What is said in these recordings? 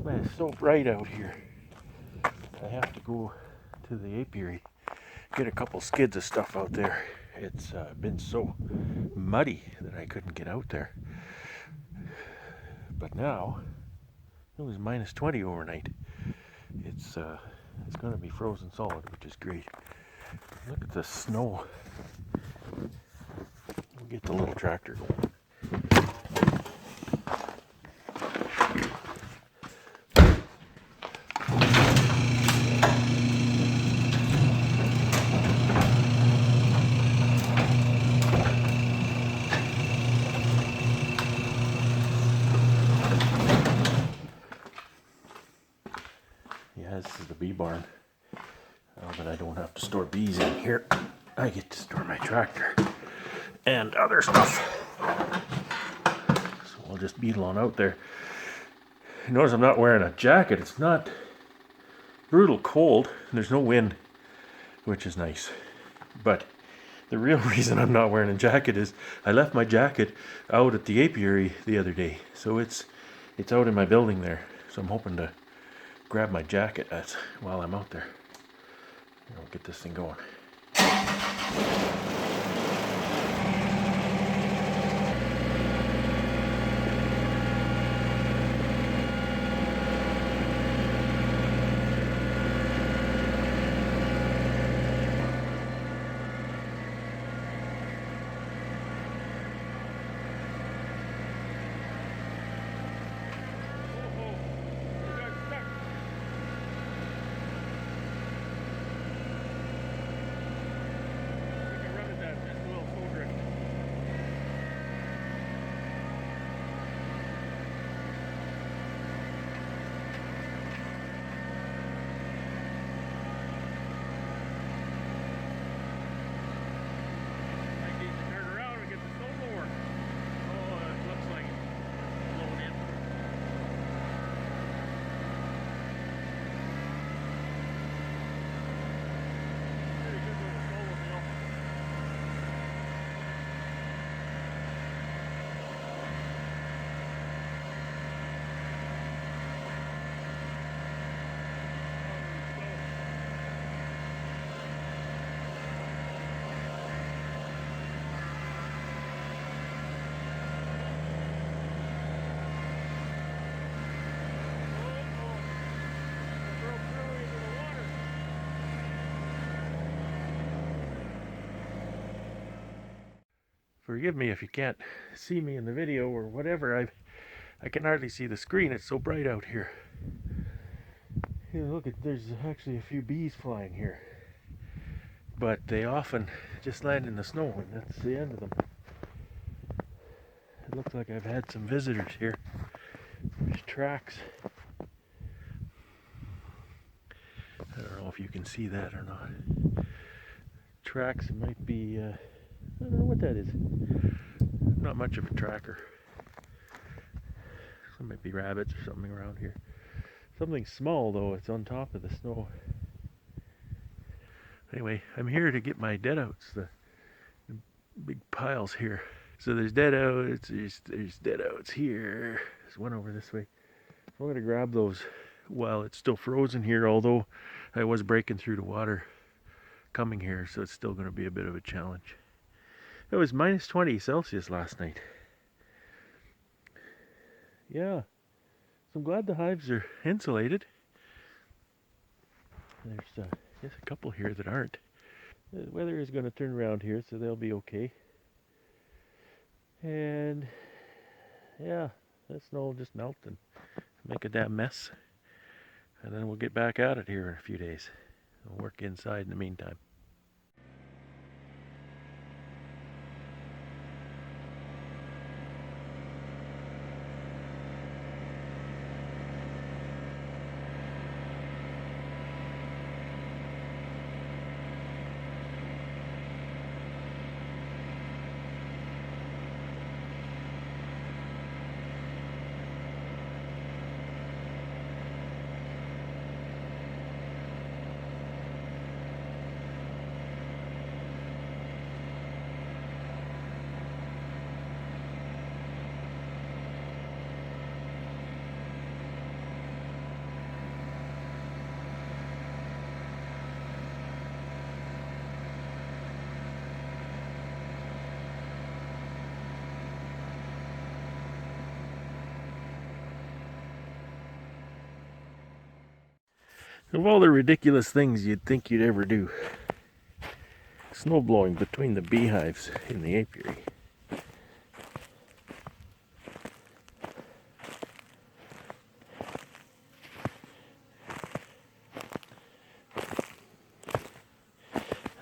Man, it's so bright out here. I have to go to the apiary, get a couple skids of stuff out there. It's been so muddy that I couldn't get out there. But now, it was minus 20 overnight. It's going to be frozen solid, which is great. Look at the snow. We'll get the little tractor going. Yeah, this is the bee barn. Now that I don't have to store bees in here, I get to store my tractor and other stuff. So I'll just beetle on out there. You notice I'm not wearing a jacket. It's not brutal cold. There's no wind, which is nice. But the real reason I'm not wearing a jacket is I left my jacket out at the apiary the other day. So it's out in my building there. So I'm hoping to grab my jacket while I'm out there. I'll get this thing going. Forgive me if you can't see me in the video or whatever. I can hardly see the screen. It's so bright out here. Here, look, there's actually a few bees flying here. But they often just land in the snow, and that's the end of them. It looks like I've had some visitors here. There's tracks. I don't know if you can see that or not. Tracks, it might be, I don't know what that is. Not much of a tracker. There might be rabbits or something around here. Something small though, it's on top of the snow. Anyway, I'm here to get my deadouts, the big piles here. So there's deadouts, there's deadouts here. There's one over this way. I'm going to grab those while it's still frozen here, although I was breaking through the water coming here, so it's still going to be a bit of a challenge. It was minus 20 Celsius last night. Yeah, so I'm glad the hives are insulated. There's just a couple here that aren't. The weather is going to turn around here, so they'll be okay. And yeah, that snow will just melt and make a damn mess. And then we'll get back at it here in a few days. We'll work inside in the meantime. Of all the ridiculous things you'd think you'd ever do, snow blowing between the beehives in the apiary.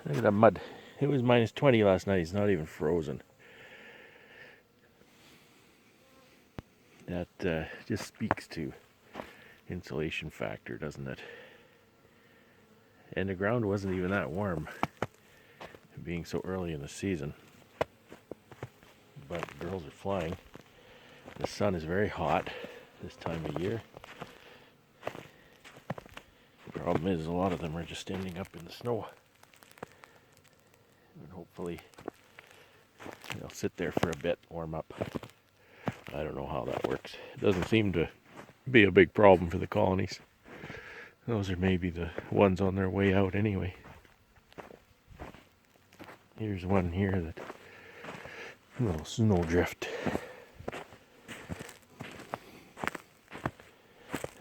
Look at that mud. It was minus 20 last night. It's not even frozen. That just speaks to insulation factor, doesn't it? And the ground wasn't even that warm, being so early in the season. But the girls are flying. The sun is very hot this time of year. The problem is a lot of them are just ending up in the snow. And hopefully they'll sit there for a bit, warm up. I don't know how that works. It doesn't seem to be a big problem for the colonies. Those are maybe the ones on their way out anyway. Here's one here that a little snowdrift.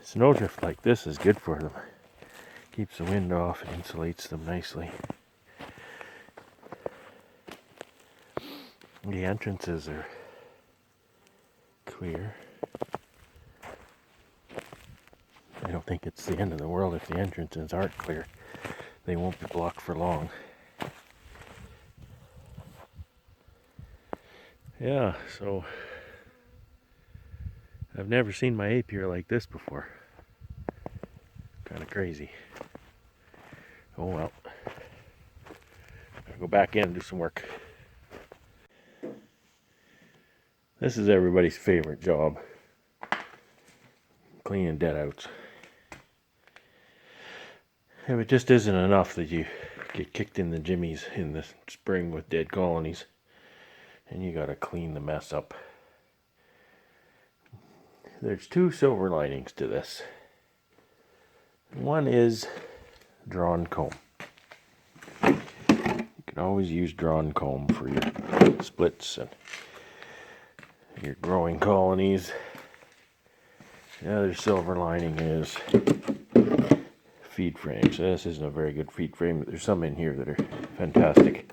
Snowdrift like this is good for them. Keeps the wind off and insulates them nicely. The entrances are clear. I don't think it's the end of the world if the entrances aren't clear. They won't be blocked for long. Yeah, so I've never seen my apiary like this before. Kind of crazy. Oh well. Gotta go back in and do some work. This is everybody's favorite job. Cleaning deadouts. If it just isn't enough that you get kicked in the jimmies in the spring with dead colonies, and you gotta clean the mess up. There's two silver linings to this. One is drawn comb. You can always use drawn comb for your splits and your growing colonies. The other silver lining is feed frames. This isn't a very good feed frame, but there's some in here that are fantastic.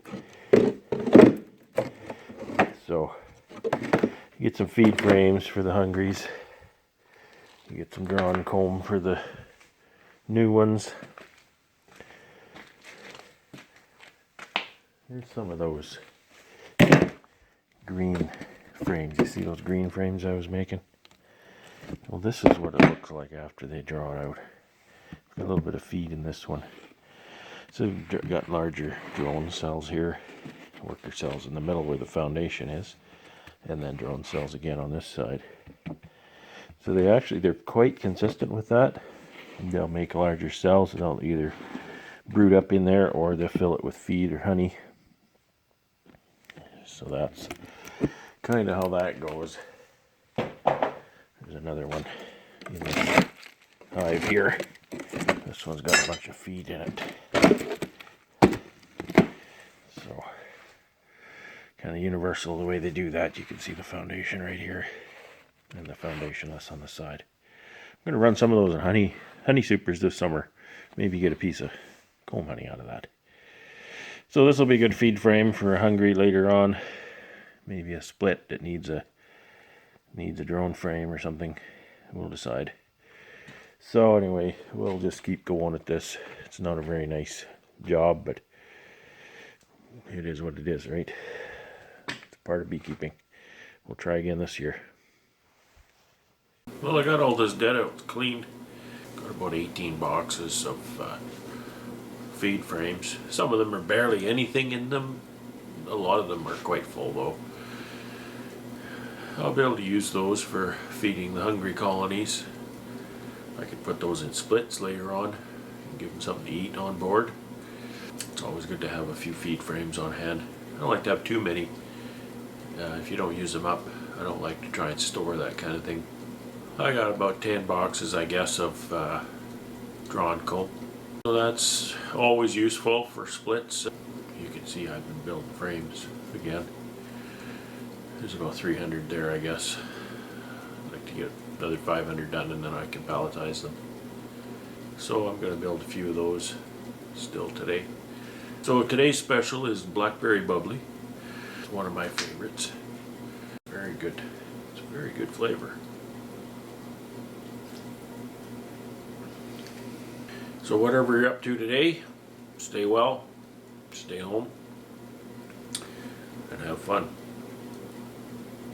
So you get some feed frames for the hungries. You get some drawn comb for the new ones. Here's some of those green frames. You see those green frames I was making? Well, this is what it looks like after they draw it out. A little bit of feed in this one. So we've got larger drone cells here, worker cells in the middle where the foundation is, and then drone cells again on this side. So they're quite consistent with that. They'll make larger cells and they'll either brood up in there or they'll fill it with feed or honey. So that's kind of how that goes. There's another one in the hive here. This one's got a bunch of feed in it. So kind of universal the way they do that. You can see the foundation right here and the foundationless on the side. I'm going to run some of those in honey supers this summer. Maybe get a piece of comb honey out of that. So this will be a good feed frame for a hungry later on. Maybe a split that needs a drone frame or something. We'll decide. So anyway, we'll just keep going at this. It's not a very nice job, but it is what it is, right? It's part of beekeeping. We'll try again this year. Well, I got all this deadouts cleaned. Got about 18 boxes of feed frames. Some of them are barely anything in them. A lot of them are quite full though. I'll be able to use those for feeding the hungry colonies. I could put those in splits later on and give them something to eat on board. It's always good to have a few feed frames on hand. I don't like to have too many. If you don't use them up, I don't like to try and store that kind of thing. I got about 10 boxes, I guess, of drawn comb. So that's always useful for splits. You can see I've been building frames again. There's about 300 there, I guess. I'd like to get another 500 done and then I can palletize them. So I'm going to build a few of those still today. So today's special is blackberry bubbly. It's one of my favorites. Very good. It's a very good flavor. So whatever you're up to today, stay well, stay home, and have fun.